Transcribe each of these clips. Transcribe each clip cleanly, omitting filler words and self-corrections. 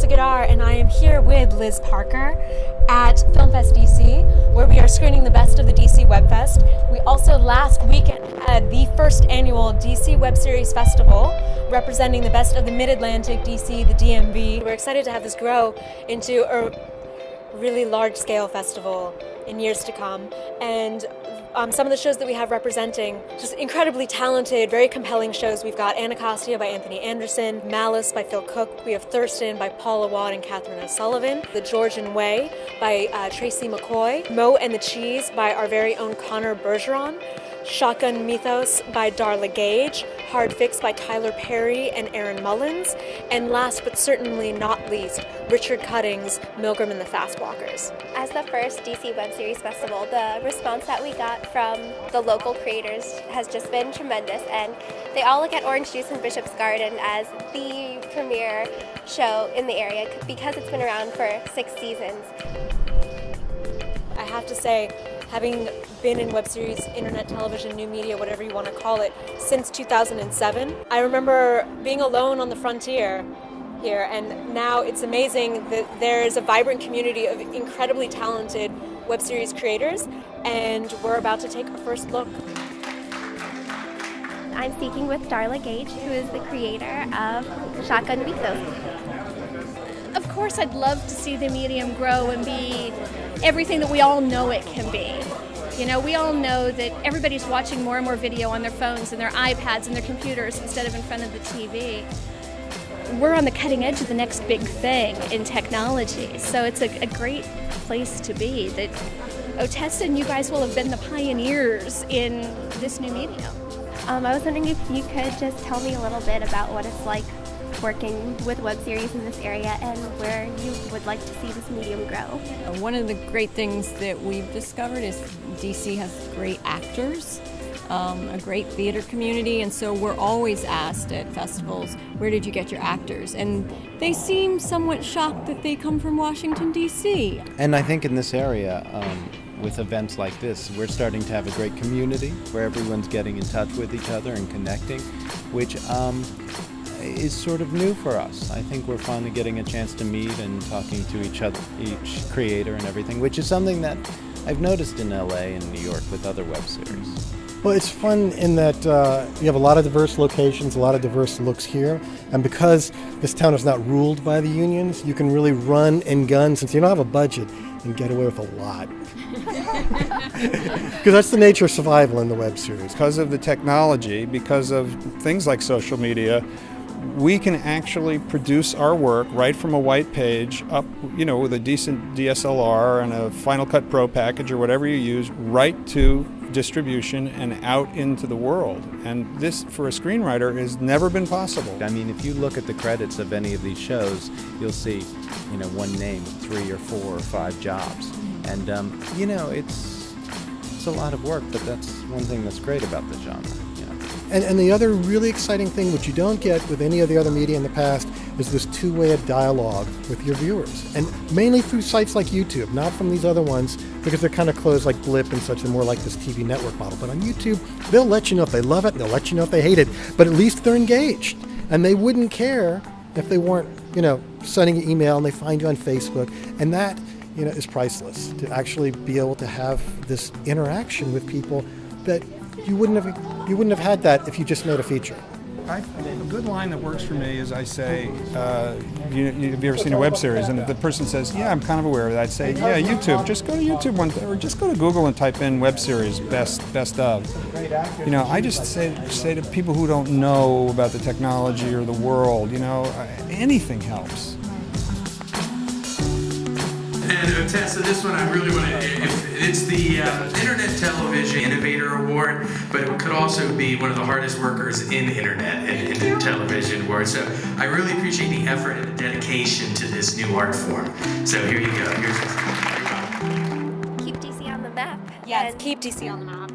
Otessa Ghadar, and I am here with Liz Parker at Film Fest DC, where we are screening the best of the DC Web Fest. We also last weekend had the first annual DC Web Series Festival, representing the best of the Mid-Atlantic, DC, the DMV. We're excited to have this grow into a really large-scale festival in years to come. And some of the shows that we have representing, just incredibly talented, very compelling shows. We've got Anacostia by Anthony Anderson, Malice by Phil Cook, we have Thurston by Paula Watt and Catherine O'Sullivan, The Georgian Way by Tracy McCoy, Mo and the Cheese by our very own Connor Bergeron, Shotgun Mythos by Darla Gage, Hard Fix by Tyler Perry and Aaron Mullins, and last but certainly not least, Richard Cutting's Milgram and the Fastwalkers. As the first DC Web Series Festival, the response that we got from the local creators has just been tremendous, and they all look at Orange Juice and Bishop's Garden as the premier show in the area because it's been around for 6 seasons. I have to say, having been in web series, internet television, new media, whatever you want to call it, since 2007, I remember being alone on the frontier here, and now it's amazing that there is a vibrant community of incredibly talented web series creators, and we're about to take a first look. I'm speaking with Darla Gage, who is the creator of Shotgun Mythos. Of course, I'd love to see the medium grow and be everything that we all know it can be. You know, we all know that everybody's watching more and more video on their phones and their iPads and their computers instead of in front of the TV. We're on the cutting edge of the next big thing in technology, so it's a great place to be. That Otessa and you guys will have been the pioneers in this new medium. I was wondering if you could just tell me a little bit about what it's like working with web series in this area and where you would like to see this medium grow. One of the great things that we've discovered is DC has great actors, a great theater community, and so we're always asked at festivals, where did you get your actors? And they seem somewhat shocked that they come from Washington, D.C. And I think in this area, with events like this, we're starting to have a great community where everyone's getting in touch with each other and connecting, which is sort of new for us. I think we're finally getting a chance to meet and talking to each other, each creator and everything, which is something that I've noticed in LA and New York with other web series. Well, it's fun in that you have a lot of diverse locations, a lot of diverse looks here, and because this town is not ruled by the unions, you can really run and gun since you don't have a budget and get away with a lot. Because that's the nature of survival in the web series. Because of the technology, because of things like social media, we can actually produce our work right from a white page up, with a decent DSLR and a Final Cut Pro package or whatever you use, right to distribution and out into the world. And this, for a screenwriter, has never been possible. I mean, if you look at the credits of any of these shows, you'll see, one name, 3 or 4 or 5 jobs. And, it's a lot of work, but that's one thing that's great about the genre. And the other really exciting thing, which you don't get with any of the other media in the past, is this two-way of dialogue with your viewers. And mainly through sites like YouTube, not from these other ones, because they're kind of closed like Blip and such, and more like this TV network model. But on YouTube, they'll let you know if they love it, and they'll let you know if they hate it, but at least they're engaged. And they wouldn't care if they weren't, sending you email and they find you on Facebook. And that, is priceless, to actually be able to have this interaction with people that you wouldn't have had that if you just made a feature. A good line that works for me is I say, have you ever seen a web series? And if the person says, yeah, I'm kind of aware of that, I'd say, yeah, YouTube. Just go to YouTube or just go to Google and type in web series best of. I just say to people who don't know about the technology or the world, anything helps. And Otessa, this one I really want to, it's the Internet Television Innovator Award, but it could also be one of the hardest workers in Internet and in television award. So I really appreciate the effort and the dedication to this new art form. So here you go. Keep DC on the map. Yes, keep DC on the map.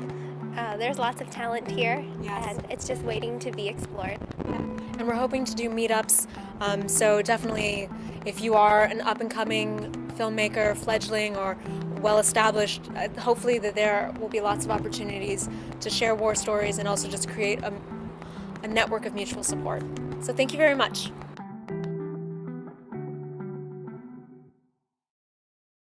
There's lots of talent here, yes, and it's just waiting to be explored. And we're hoping to do meetups, so definitely if you are an up-and-coming filmmaker, fledgling, or well-established, hopefully that there will be lots of opportunities to share war stories and also just create a network of mutual support. So thank you very much.